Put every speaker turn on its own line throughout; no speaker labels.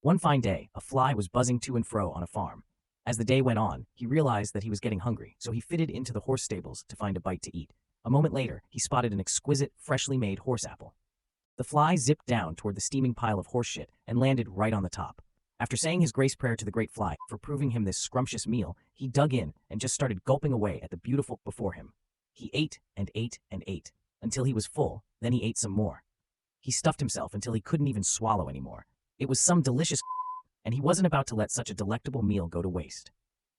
One fine day, a fly was buzzing to and fro on a farm. As the day went on, he realized that he was getting hungry, so he fitted into the horse stables to find a bite to eat. A moment later, he spotted an exquisite, freshly made horse apple. The fly zipped down toward the steaming pile of horse shit and landed right on the top. After saying his grace prayer to the great fly for proving him this scrumptious meal, he dug in and just started gulping away at the beautiful before him. He ate and ate and ate until he was full, then he ate some more. He stuffed himself until he couldn't even swallow anymore. It was some delicious and he wasn't about to let such a delectable meal go to waste.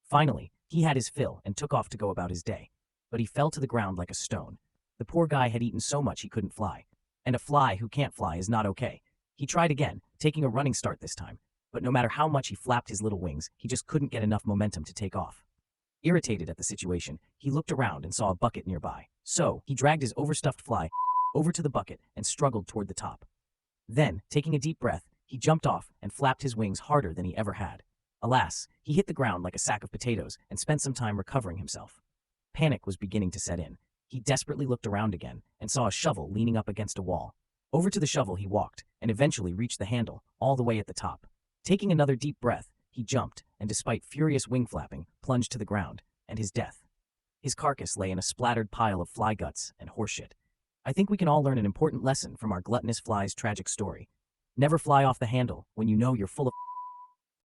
Finally, he had his fill and took off to go about his day. But he fell to the ground like a stone. The poor guy had eaten so much he couldn't fly. And a fly who can't fly is not okay. He tried again, taking a running start this time. But no matter how much he flapped his little wings, he just couldn't get enough momentum to take off. Irritated at the situation, he looked around and saw a bucket nearby. So, he dragged his overstuffed fly over to the bucket and struggled toward the top. Then, taking a deep breath, he jumped off and flapped his wings harder than he ever had. Alas, he hit the ground like a sack of potatoes and spent some time recovering himself. Panic was beginning to set in. He desperately looked around again and saw a shovel leaning up against a wall. Over to the shovel he walked and eventually reached the handle, all the way at the top. Taking another deep breath, he jumped and despite furious wing flapping, plunged to the ground, and his death. His carcass lay in a splattered pile of fly guts and horseshit. I think we can all learn an important lesson from our gluttonous fly's tragic story. Never fly off the handle when you know you're full of